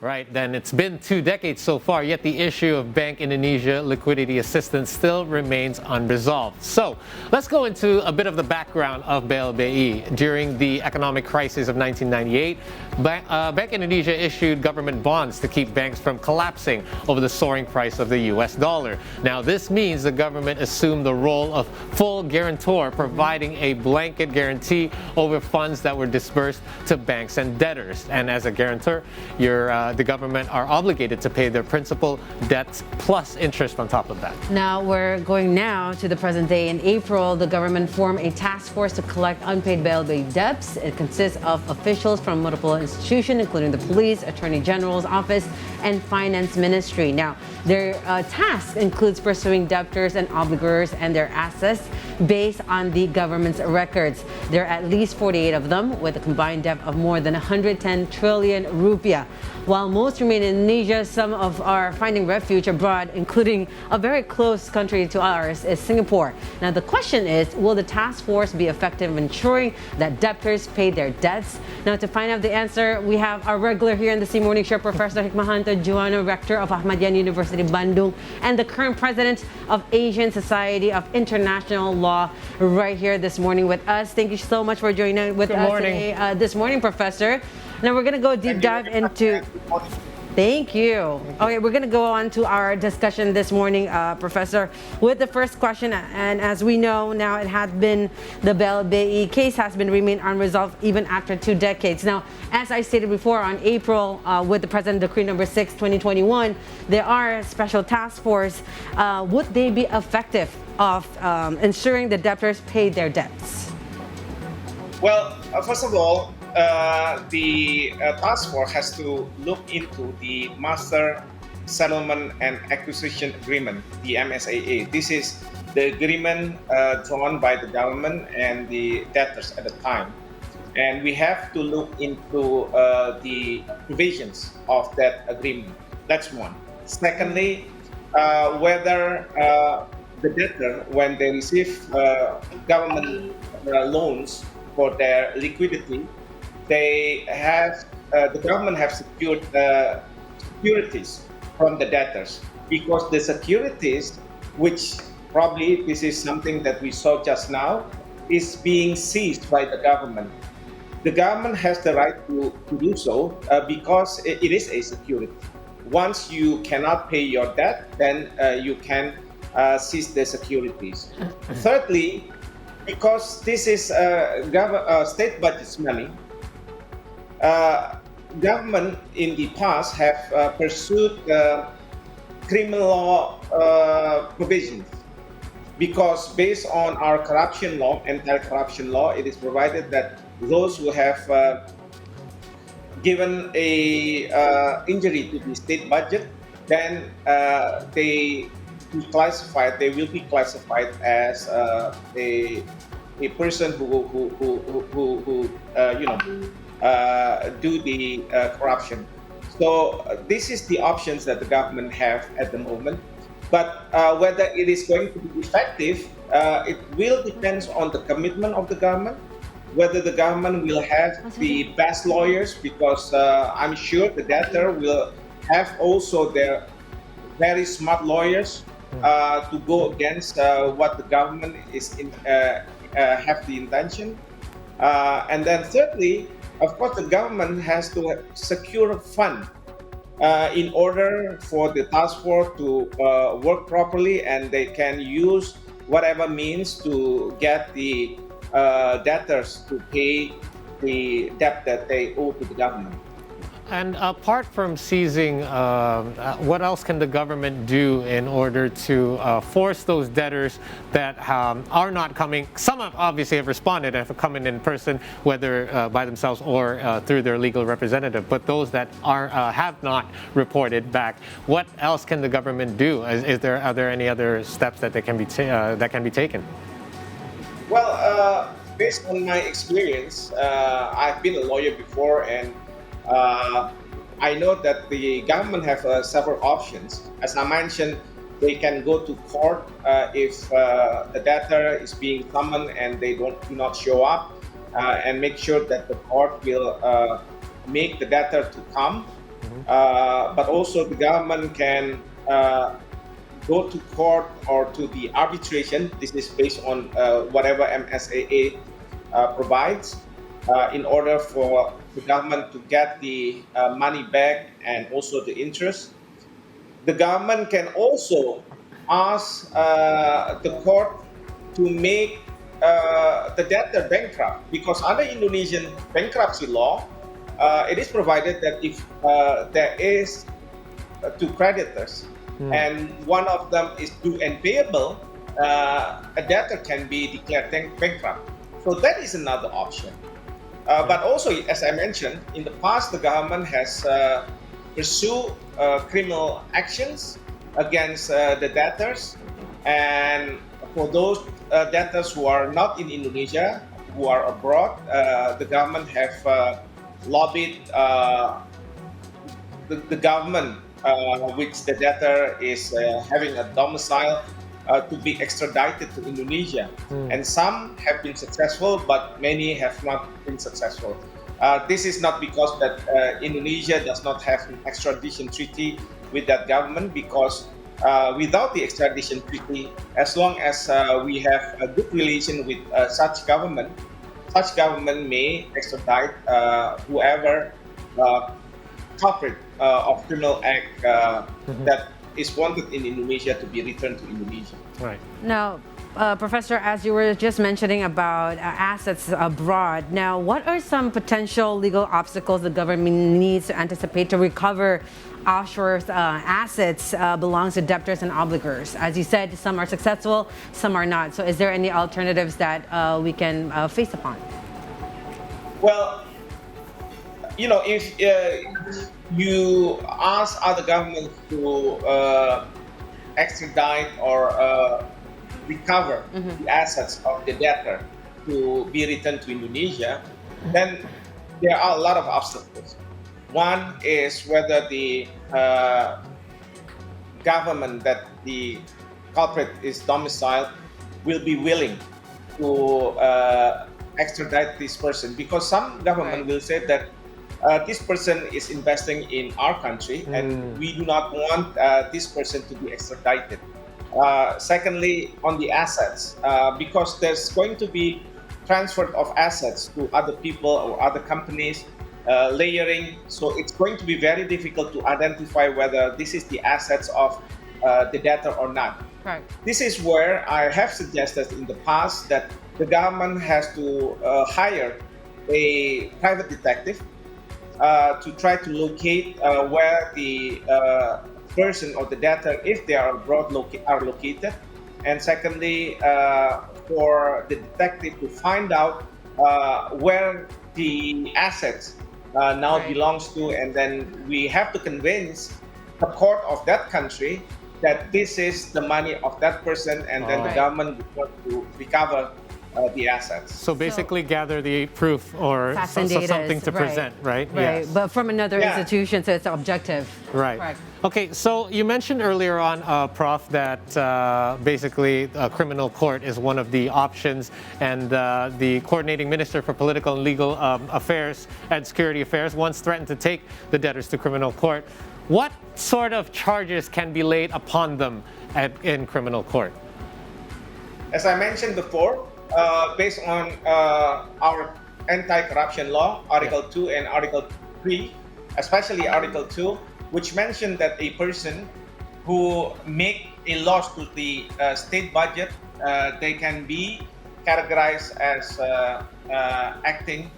Right, then it's been 2 decades so far, yet the issue of Bank Indonesia liquidity assistance still remains unresolved. So let's go into a bit of the background of BLBI. During the economic crisis of 1998, Bank Indonesia issued government bonds to keep banks from collapsing over the soaring price of the US dollar. Now this means the government assumed the role of full guarantor, providing a blanket guarantee over funds that were disbursed to banks and debtors. And as a guarantor, the government are obligated to pay their principal, debts, plus interest on top of that. Now we're going to the present day. In April, the government formed a task force to collect unpaid BLBI debts. It consists of officials from multiple institutions, including the police, attorney general's office, and finance ministry. Now, their task includes pursuing debtors and obligors and their assets based on the government's records. There are at least 48 of them, with a combined debt of more than 110 trillion rupiah. While most remain in Indonesia, some of are finding refuge abroad, including a very close country to ours is Singapore. Now the question is, will the task force be effective in ensuring that debtors pay their debts? Now to find out the answer, we have our regular here in the C Morning Show, Profesor Hikmahanto Juwana, Rector of Ahmadiyya University Bandung, and the current President of Asian Society of International Law, right here this morning with us. Thank you so much for joining with us today, this morning, Professor. Now we're going to go deep dive into... Thank you. Okay, we're going to go on to our discussion this morning, Professor, with the first question. And as we know now, it has been, the BLBI case has been remained unresolved even after 2 decades. Now, as I stated before, on April, with the President Decree number 6, 2021, there are a special task force. Would they be effective of ensuring the debtors pay their debts? Well, first of all, the task force has to look into the Master Settlement and Acquisition Agreement, the MSAA. This is the agreement drawn by the government and the debtors at the time. And we have to look into the provisions of that agreement. That's one. Secondly, whether the debtor, when they receive government loans for their liquidity, they have the government have secured securities from the debtors, because the securities, which probably this is something that we saw just now, is being seized by the government. The government has the right to do so because it is a security. Once you cannot pay your debt, then you can seize the securities. Thirdly, because this is state budget's money, government in the past have pursued criminal law provisions, because based on our corruption law, anti-corruption law, it is provided that those who have given a injury to the state budget, then they will be classified as a person who do the corruption. So this is the options that the government have at the moment. But whether it is going to be effective, it will depend on the commitment of the government, whether the government will have the best lawyers, because I'm sure the debtor will have also their very smart lawyers to go against what the government is have the intention. And then thirdly, of course, the government has to secure a fund in order for the task force to work properly, and they can use whatever means to get the debtors to pay the debt that they owe to the government. And apart from seizing, what else can the government do in order to force those debtors that are not coming? Some obviously have responded and have come in person, whether by themselves or through their legal representative. But those that have not reported back, what else can the government do? Are there any other steps that can be taken? Well, based on my experience, I've been a lawyer before, and I know that the government have several options. As I mentioned, they can go to court if the debtor is being summoned and they do not show up, and make sure that the court will make the debtor to come. But also the government can go to court or to the arbitration. This is based on whatever MSAA provides in order for the government to get the money back and also the interest. The government can also ask the court to make the debtor bankrupt, because under Indonesian bankruptcy law, it is provided that if there is two creditors and one of them is due and payable, a debtor can be declared bankrupt. So that is another option. But also, as I mentioned, in the past, the government has pursued criminal actions against the debtors. And for those debtors who are not in Indonesia, who are abroad, the government have lobbied the government which the debtor is having a domicile to be extradited to Indonesia. And some have been successful, but many have not been successful. This is not because that Indonesia does not have an extradition treaty with that government, because without the extradition treaty, as long as we have a good relation with such government may extradite whoever culprit of criminal act that is wanted in Indonesia to be returned to Indonesia. Right. Now, Professor, as you were just mentioning about assets abroad, now what are some potential legal obstacles the government needs to anticipate to recover offshore assets belongs to debtors and obligors? As you said, some are successful, some are not. So is there any alternatives that we can face upon? Well, if you ask other governments to extradite or recover the assets of the debtor to be returned to Indonesia, then there are a lot of obstacles. One is whether the government that the culprit is domiciled will be willing to extradite this person, because some government will say that this person is investing in our country and we do not want this person to be extradited. Secondly, on the assets, because there's going to be transfer of assets to other people or other companies, layering, so it's going to be very difficult to identify whether this is the assets of the debtor or not. Right. This is where I have suggested in the past that the government has to hire a private detective to try to locate where the person or the debtor, if they are abroad, are located. And secondly, for the detective to find out where the assets now belongs to, and then we have to convince the court of that country that this is the money of that person, and then the government would want to recover the assets. So basically gather the proof or something to present, right? Right, Yes. but from another institution, so it's objective. Right. Correct. Okay, so you mentioned earlier on, Prof, that basically a criminal court is one of the options, and the coordinating minister for political and legal affairs and security affairs once threatened to take the debtors to criminal court. What sort of charges can be laid upon them in criminal court? As I mentioned before, based on our anti-corruption law, Article 2 and Article 3, especially Article 2, which mentioned that a person who make a loss to the state budget, they can be categorized as acting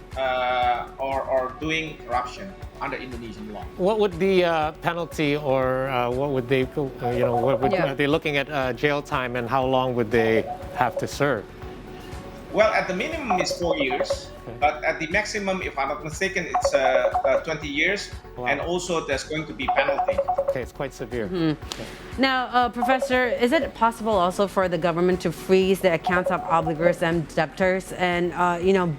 or doing corruption under Indonesian law. What would the penalty, or what would they, are they looking at jail time, and how long would they have to serve? Well, at the minimum is 4 years, but at the maximum, if I'm not mistaken, it's 20 years, and also there's going to be penalty. Okay, it's quite severe. Now, Professor, is it possible also for the government to freeze the accounts of obligors and debtors and,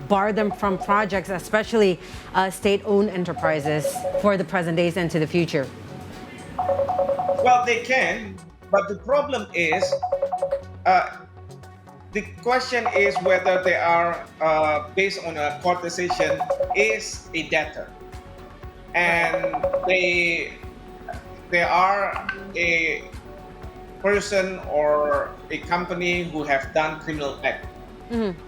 bar them from projects, especially state-owned enterprises, for the present days and to the future? Well, they can, but the problem is, the question is whether they are based on a court decision is a debtor. and they are a person or a company who have done criminal act.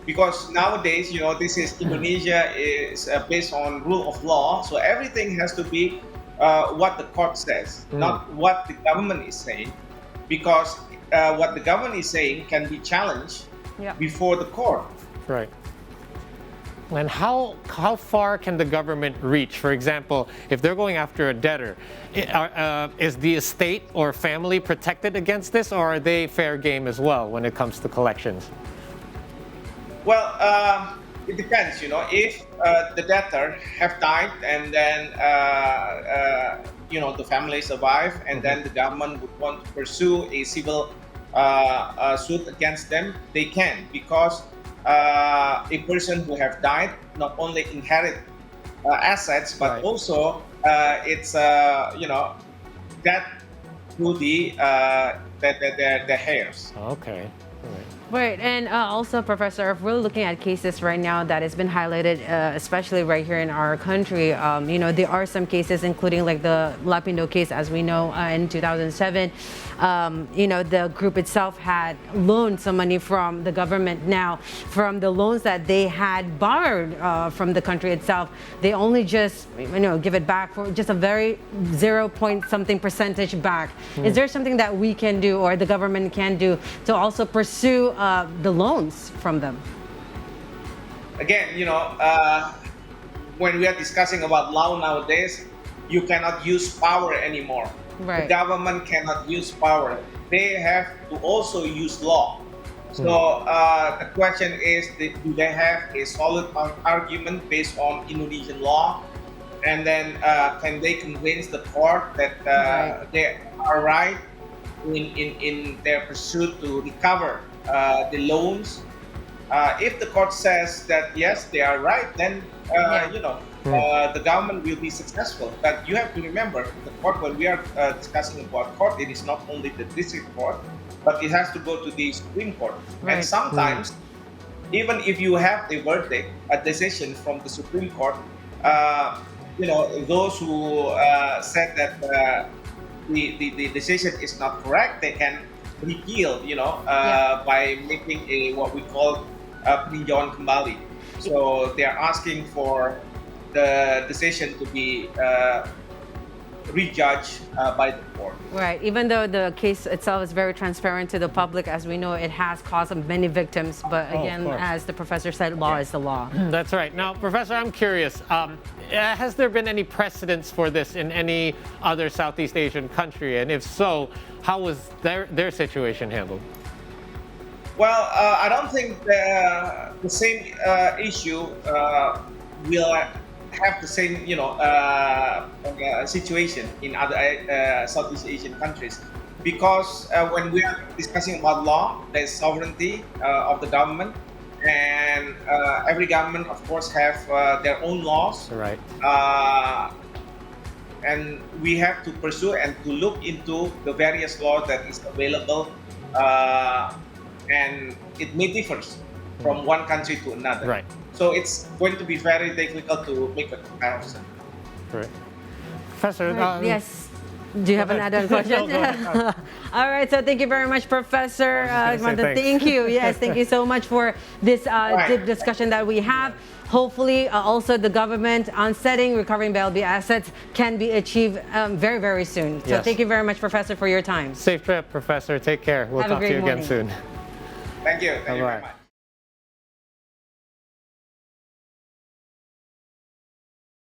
Because nowadays, this is Indonesia is based on rule of law, so everything has to be what the court says, not what the government is saying, because what the government is saying can be challenged before the court. Right. And how far can the government reach? For example, if they're going after a debtor, is the estate or family protected against this, or are they fair game as well when it comes to collections? Well, it depends. If the debtor have died and then the family survive, and then the government would want to pursue a civil suit against them, they can, because a person who have died not only inherit assets, but also it's debt to the heirs. Okay. Right, and also, Professor, if we're looking at cases right now that has been highlighted, especially right here in our country, there are some cases, including like the Lapindo case, as we know, in 2007. The group itself had loaned some money from the government. Now, from the loans that they had borrowed from the country itself, they only just, give it back for just a very 0.something percentage back. Is there something that we can do, or the government can do, to also pursue the loans from them? Again, when we are discussing about law nowadays, you cannot use power anymore. Right. The government cannot use power. They have to also use law. So the question is, do they have a solid argument based on Indonesian law? And then can they convince the court that they are right in their pursuit to recover the loans? If the court says that yes, they are right, then the government will be successful. But you have to remember, the court, when we are discussing about court, it is not only the district court, but it has to go to the Supreme Court. And sometimes, even if you have a verdict, a decision from the Supreme Court, those who said that the decision is not correct, they can repeal, by making a what we call peninjauan kembali. So they are asking for the decision to be rejudged by the court. Right. Even though the case itself is very transparent to the public, as we know, it has caused many victims. But again, as the professor said, law is the law. That's right. Now, Professor, I'm curious. Has there been any precedents for this in any other Southeast Asian country? And if so, how was their situation handled? Well, I don't think the same issue will have the same, situation in other Southeast Asian countries, because when we are discussing about law, there's sovereignty of the government, and every government, of course, have their own laws. Right. And we have to pursue and to look into the various laws that is available, and it may differ from one country to another. Right. So it's going to be very difficult to make a comparison. Right. Professor, yes. Do you have an add-on question? No, All right. So thank you very much, Professor. Thank you. Yes, thank you so much for this deep discussion that we have. Hopefully, also the government on setting recovering BLBI assets can be achieved very, very soon. So thank you very much, Professor, for your time. Safe trip, Professor. Take care. We'll talk to you again soon. Thank you. Thank you very much.